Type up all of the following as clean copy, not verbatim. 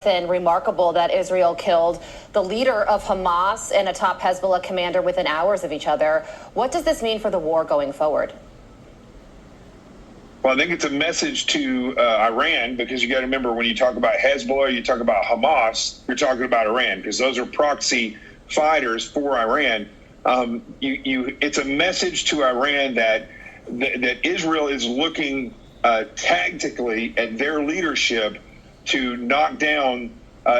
And remarkable that Israel killed the leader of Hamas and a top Hezbollah commander within hours of each other. What does this mean for the war going forward? Well, I think it's a message to Iran, because you got to remember, when you talk about Hezbollah, you talk about Hamas, you're talking about Iran, because those are proxy fighters for Iran. It's a message to Iran that Israel is looking tactically at their leadership to knock down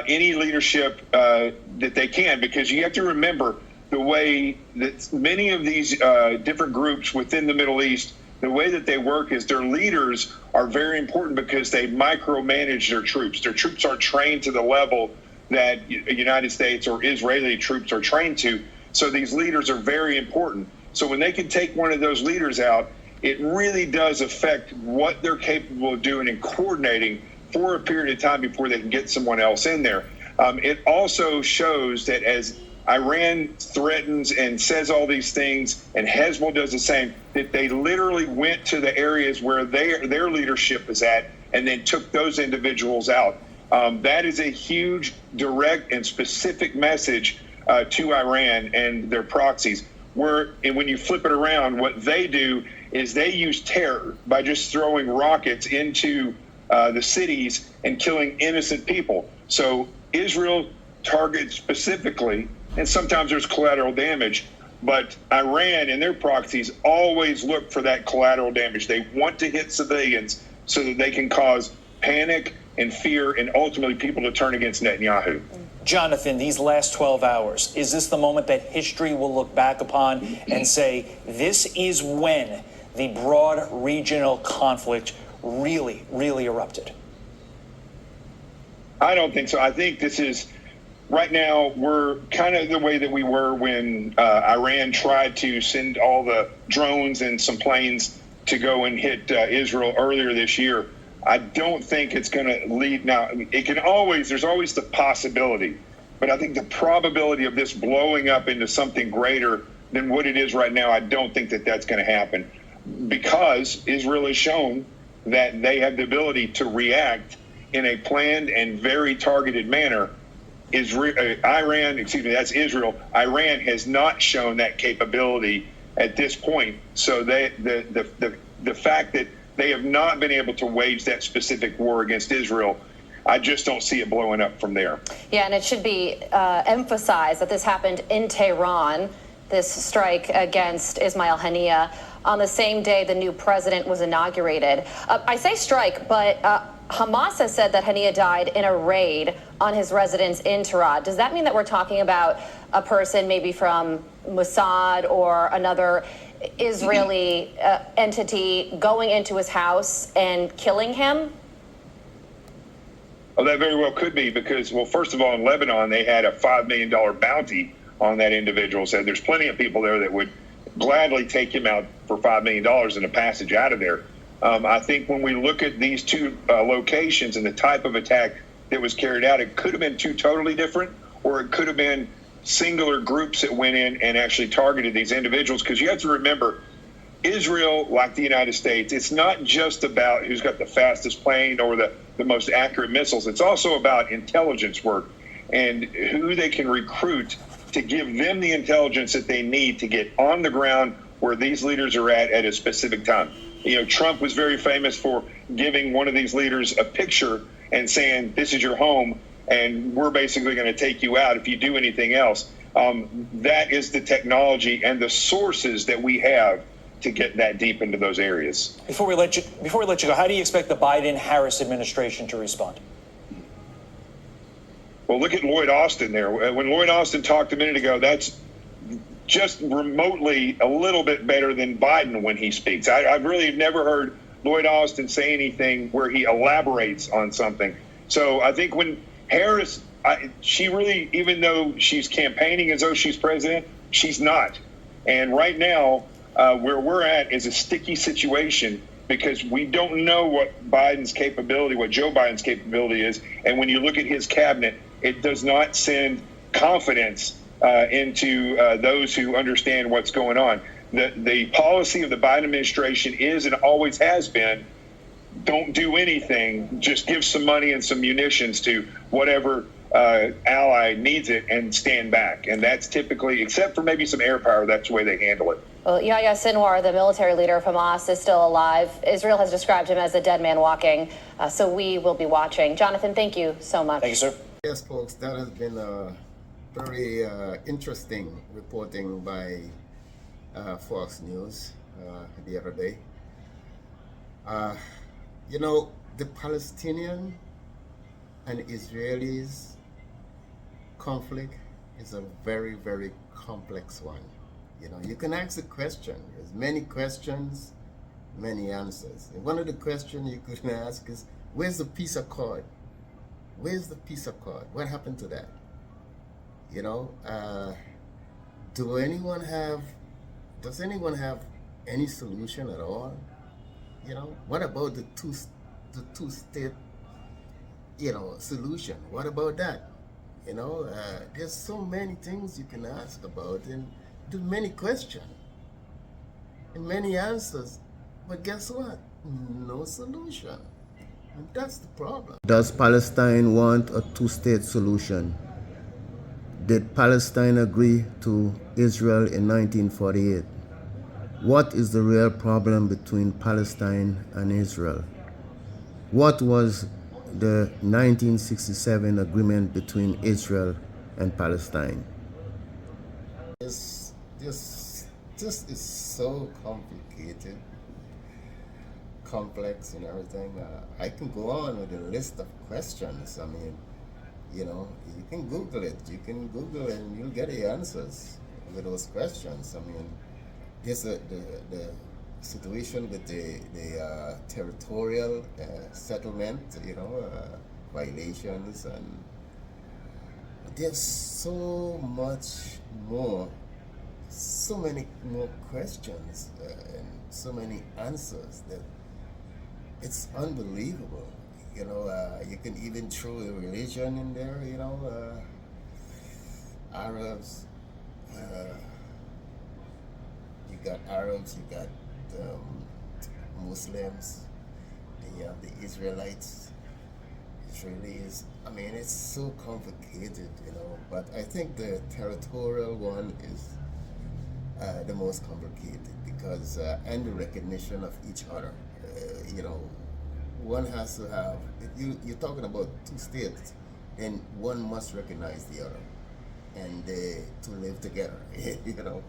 any leadership that they can, because you have to remember the way that many of these different groups within the Middle East, the way that they work is their leaders are very important because they micromanage their troops. Their troops aren't trained to the level that United States or Israeli troops are trained to. So these leaders are very important. So when they can take one of those leaders out, it really does affect what they're capable of doing and coordinating for a period of time before they can get someone else in there. It also shows that as Iran threatens and says all these things, and Hezbollah does the same, that they literally went to the areas where their leadership is at and then took those individuals out. That is a huge, direct, and specific message to Iran and their proxies. And when you flip it around, what they do is they use terror by just throwing rockets into the cities and killing innocent people. So Israel targets specifically, and sometimes there's collateral damage, but Iran and their proxies always look for that collateral damage. They want to hit civilians so that they can cause panic and fear and ultimately people to turn against Netanyahu. Jonathan, these last 12 hours, is this the moment that history will look back upon and say, this is when the broad regional conflict really erupted? I don't think so. I think this is, right now, we're kind of the way that we were when Iran tried to send all the drones and some planes to go and hit Israel earlier this year. I don't think it's going to lead now. There's always the possibility, but I think the probability of this blowing up into something greater than what it is right now, I don't think that that's going to happen, because Israel has shown that they have the ability to react in a planned and very targeted manner. That's Israel. Iran has not shown that capability at this point. So the fact that they have not been able to wage that specific war against Israel, I just don't see it blowing up from there. Yeah, and it should be emphasized that this happened in Tehran, this strike against Ismail Haniyeh, on the same day the new president was inaugurated. I say strike, but Hamas has said that Haniyeh died in a raid on his residence in Tehran. Does that mean that we're talking about a person maybe from Mossad or another Israeli entity going into his house and killing him? Well, that very well could be, because, well, first of all, in Lebanon, they had a $5 million bounty on that individual. So there's plenty of people there that would gladly take him out for $5 million and a passage out of there. I think when we look at these two locations and the type of attack that was carried out, it could have been two totally different, or it could have been singular groups that went in and actually targeted these individuals. Because you have to remember, Israel, like the United States, it's not just about who's got the fastest plane or the most accurate missiles. It's also about intelligence work and who they can recruit to give them the intelligence that they need to get on the ground where these leaders are at a specific time. You know, Trump was very famous for giving one of these leaders a picture and saying, this is your home, and we're basically going to take you out if you do anything else. That is the technology and the sources that we have to get that deep into those areas. Before we let you go, how do you expect the Biden-Harris administration to respond? Well, look at Lloyd Austin there. When Lloyd Austin talked a minute ago, that's just remotely a little bit better than Biden when he speaks. I've really never heard Lloyd Austin say anything where he elaborates on something. So I think when Harris, she really, even though she's campaigning as though she's president, she's not. And right now, where we're at is a sticky situation, because we don't know what Joe Biden's capability is. And when you look at his cabinet, it does not send confidence into those who understand what's going on. The policy of the Biden administration is and always has been don't do anything, just give some money and some munitions to whatever ally needs it and stand back. And that's typically, except for maybe some air power, that's the way they handle it. Well, Yahya Sinwar, the military leader of Hamas, is still alive. Israel has described him as a dead man walking, so we will be watching. Jonathan, thank you so much. Thank you, sir. Yes, folks, that has been very interesting reporting by Fox News the other day. You know, the Palestinian and Israelis conflict is a very, very complex one. You know, you can ask a question. There's many questions, many answers. And one of the questions you could ask is, where's the peace accord? Where's the peace accord? What happened to that? You know, does anyone have any solution at all? You know, what about the two-state, you know, solution? What about that? You know, there's so many things you can ask about, and there's many questions and many answers. But guess what? No solution. And that's the problem. Does Palestine want a two-state solution? Did Palestine agree to Israel in 1948? What is the real problem between Palestine and Israel? What was the 1967 agreement between Israel and Palestine? This is so complicated, complex and everything. I can go on with a list of questions. I mean, you know, you can Google it. You can Google it and you'll get the answers with those questions. I mean, there's the situation with the territorial settlement, you know, violations, and there's so much more, so many more questions and so many answers that it's unbelievable. You know, you can even throw a religion in there, you know, Arabs, you got Arabs, you got Muslims, and you have the Israelites, Israelis. I mean, it's so complicated, you know, but I think the territorial one is the most complicated because, and the recognition of each other, you know, one has to have, if you're talking about two states, then one must recognize the other and to live together, you know.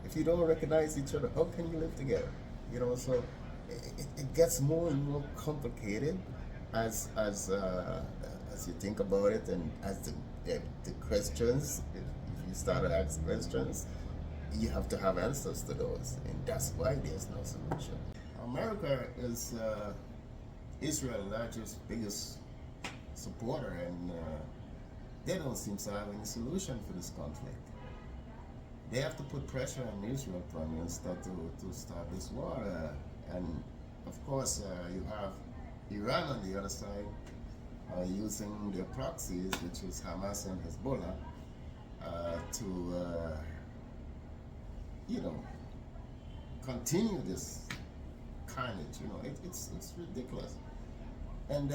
If you don't recognize each other, how can you live together? You know, so it gets more and more complicated as you think about it, and as the questions, if you start to ask questions, you have to have answers to those, and that's why there's no solution. America is Israel's largest, biggest supporter, and they don't seem to have any solution for this conflict. They have to put pressure on Israel, Prime Minister, to start this war. And of course, you have Iran on the other side using their proxies, which is Hamas and Hezbollah, to, you know, continue this carnage. You know, it's ridiculous. And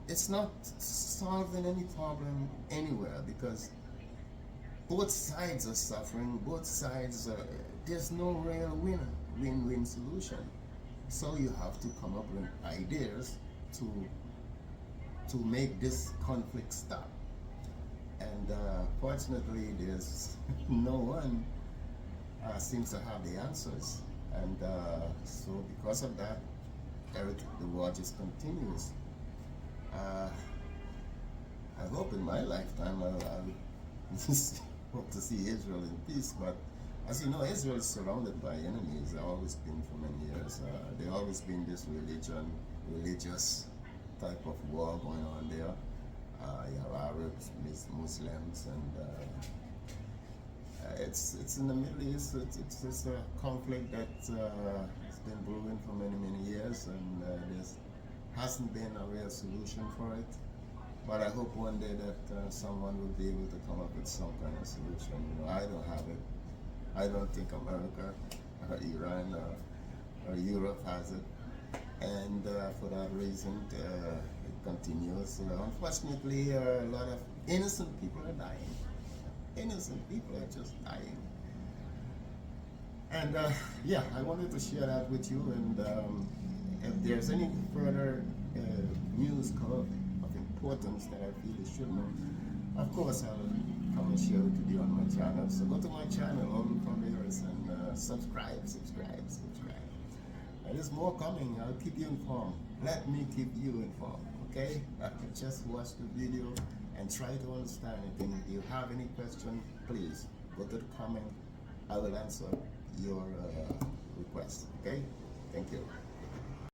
it's not solving any problem anywhere because both sides are suffering, both sides are, there's no real win-win solution. So you have to come up with ideas to make this conflict stop. And fortunately, there's no one seems to have the answers. And so because of that, the war just continues. I hope in my lifetime I'll hope to see Israel in peace, but as you know, Israel is surrounded by enemies. They've always been for many years. There's always been this religious type of war going on there. You have Arabs, Muslims, and it's in the Middle East. It's a conflict that has been brewing for many years, and there hasn't been a real solution for it. But I hope one day that someone will be able to come up with some kind of solution. You know, I don't have it. I don't think America or Iran or Europe has it. and for that reason, it continues. Unfortunately, a lot of innocent people are dying. Innocent people are just dying. And yeah, I wanted to share that with you. And if there's any further news of importance that I feel you should know, of course I'll come and share it with you on my channel. So go to my channel, Home from Viewers, and subscribe. And there's more coming. I'll keep you informed. Let me keep you informed. Okay? Just watch the video and try to understand it. And if you have any question, please go to the comment. I will answer your request. Okay? Thank you.